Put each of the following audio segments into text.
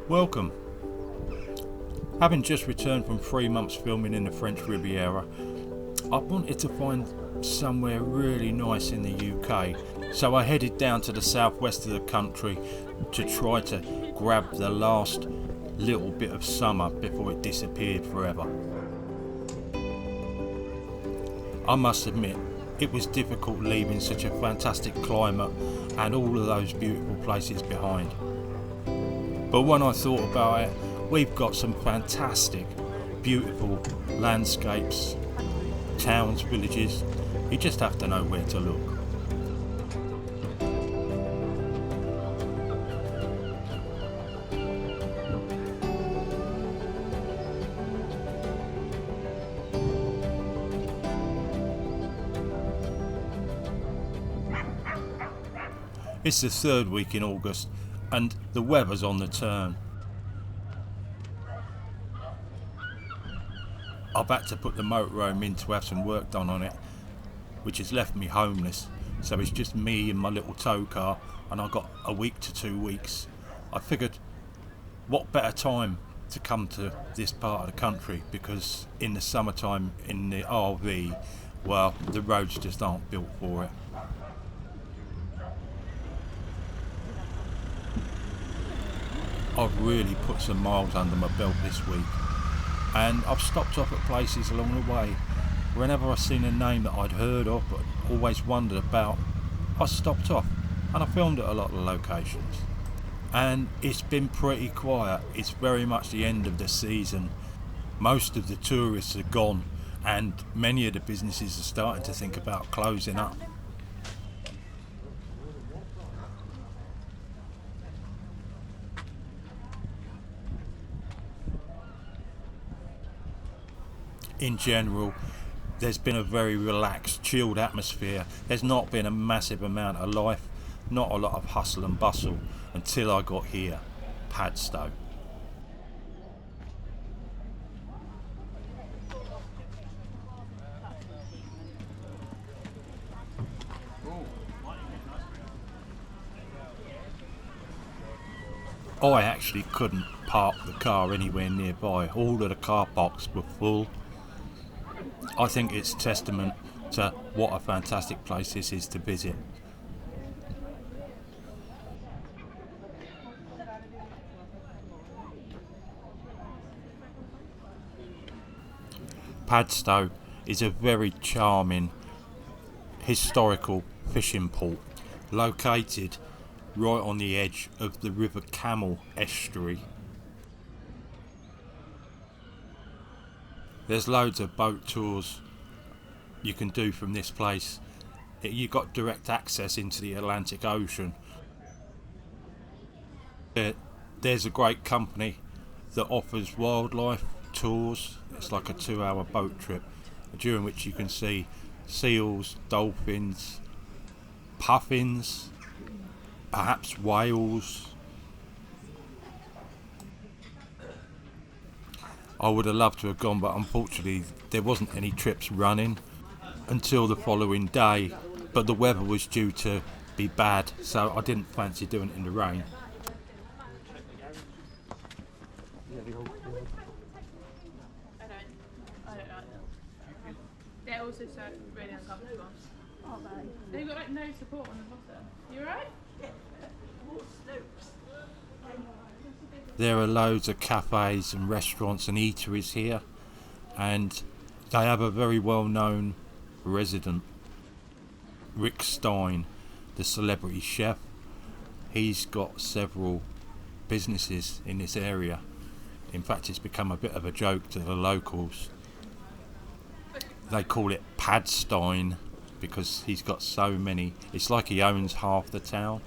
Welcome. Having just returned from 3 months filming in the French Riviera, I wanted to find somewhere really nice in the UK, so I headed down to the southwest of the country to try to grab the last little bit of summer before it disappeared forever. I must admit, it was difficult leaving such a fantastic climate and all of those beautiful places behind. But when I thought about it, we've got some fantastic, beautiful landscapes, towns, villages. You just have to know where to look. It's the third week in August and the weather's on the turn. I've had to put the motorhome in to have some work done on it, which has left me homeless, so it's just me and my little tow car, and I've got a week to 2 weeks. I figured what better time to come to this part of the country, because in the summertime in the RV, well, the roads just aren't built for it. I've really put some miles under my belt this week, and I've stopped off at places along the way. Whenever I've seen a name that I'd heard of but always wondered about, I stopped off and I filmed at a lot of locations. And it's been pretty quiet. It's very much the end of the season. Most of the tourists are gone and many of the businesses are starting to think about closing up. In general, there's been a very relaxed, chilled atmosphere. There's not been a massive amount of life, not a lot of hustle and bustle until I got here, Padstow. I actually couldn't park the car anywhere nearby. All of the car parks were full. I think it's testament to what a fantastic place this is to visit. Padstow is a very charming historical fishing port located right on the edge of the River Camel estuary. There's loads of boat tours you can do from this place. You've got direct access into the Atlantic Ocean. There's a great company that offers wildlife tours. It's like a 2-hour boat trip during which you can see seals, dolphins, puffins, perhaps whales. I would have loved to have gone, but unfortunately there wasn't any trips running until the following day, but the weather was due to be bad, so I didn't fancy doing it in the rain. They're also so really uncomfortable. Oh, man. They've got like no support on the bottom. You alright? There are loads of cafes and restaurants and eateries here, and they have a very well-known resident, Rick Stein, the celebrity chef. He's got several businesses in this area. In fact, it's become a bit of a joke to the locals. They call it Padstow because he's got so many. It's like he owns half the town.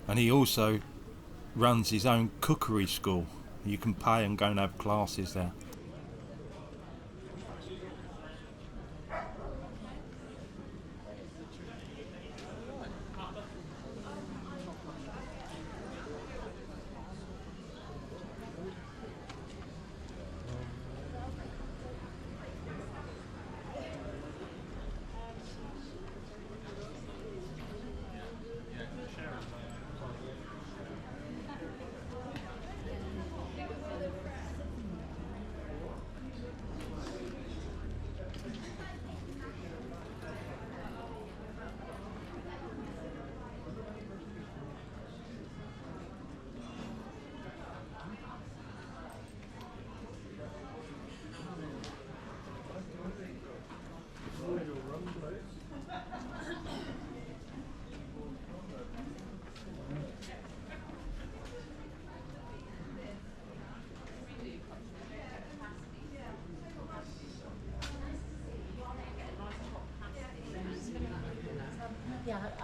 And he also runs his own cookery school. You can pay and go and have classes there.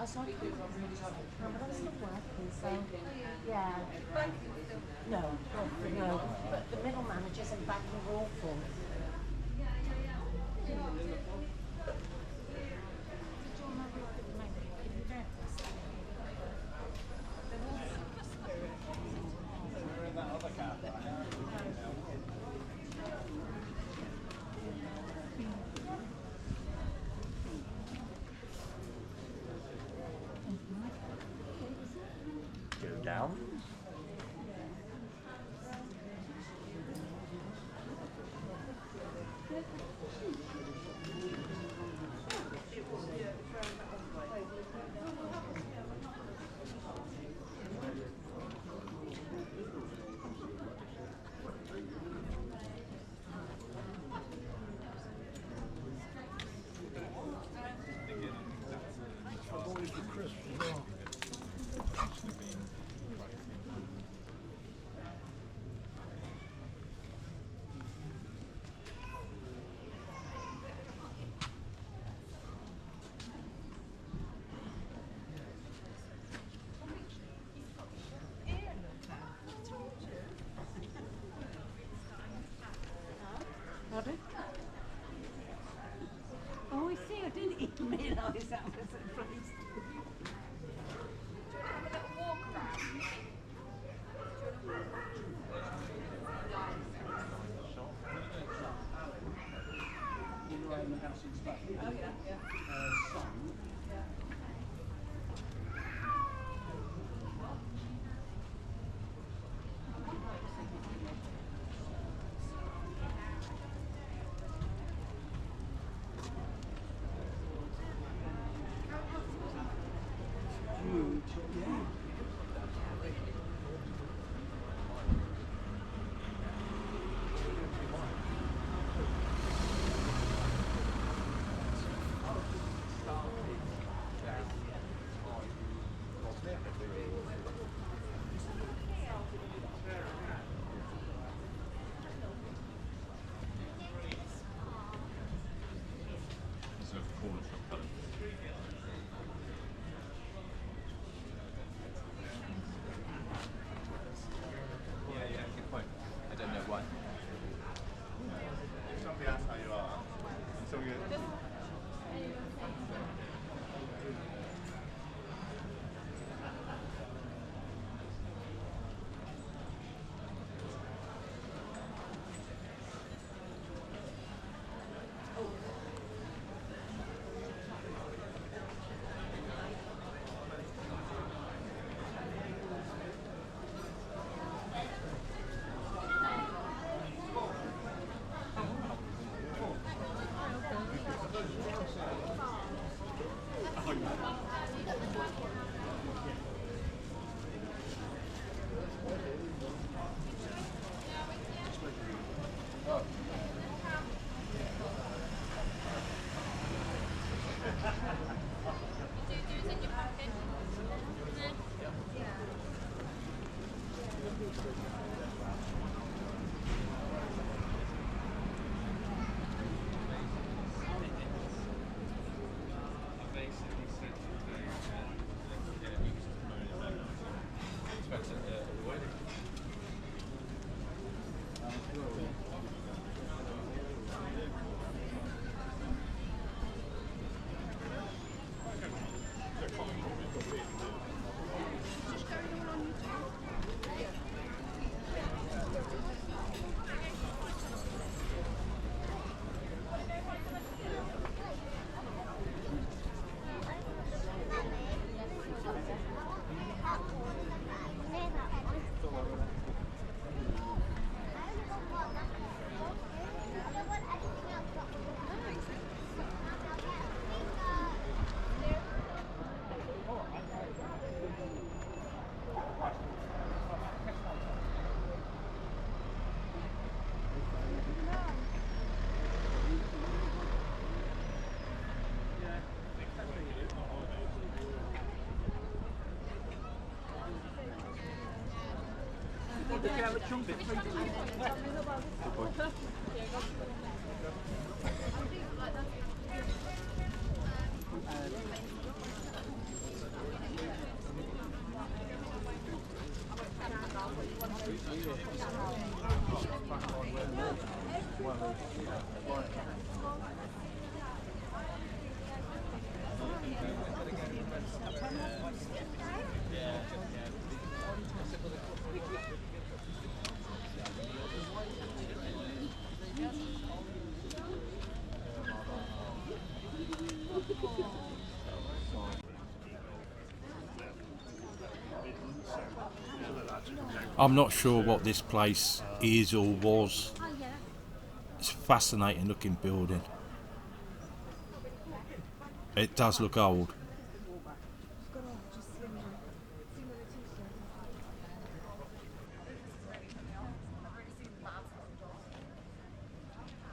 so I couldn't. But I'm still working, so yeah. No, no. But the middle managers and back were awful. Go down. Pardon? Oh, I see. I didn't even realise that was a place. I'm not sure what this place is or was. It's a fascinating looking building. It does look old.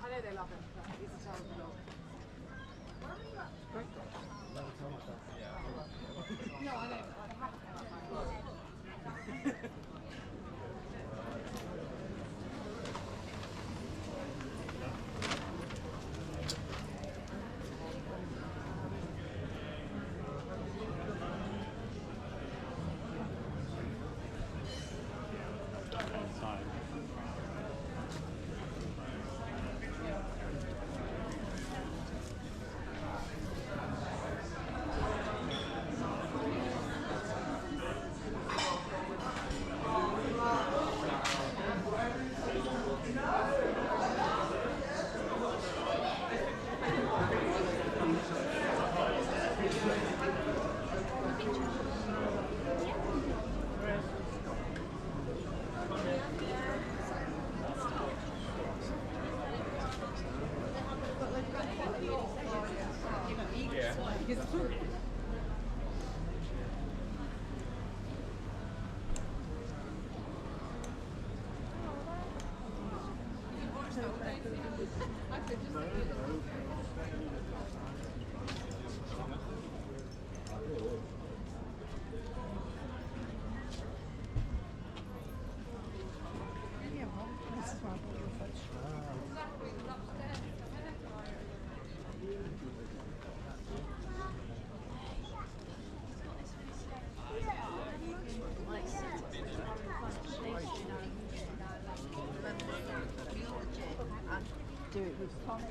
I know they love him, but he's a terrible dog. No, I know. Do it with tonic.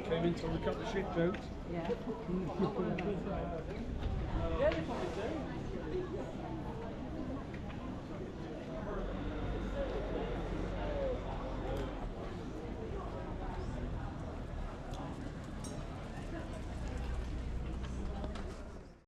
Came in till we cut the shit jokes. Yeah. Yeah, they probably do.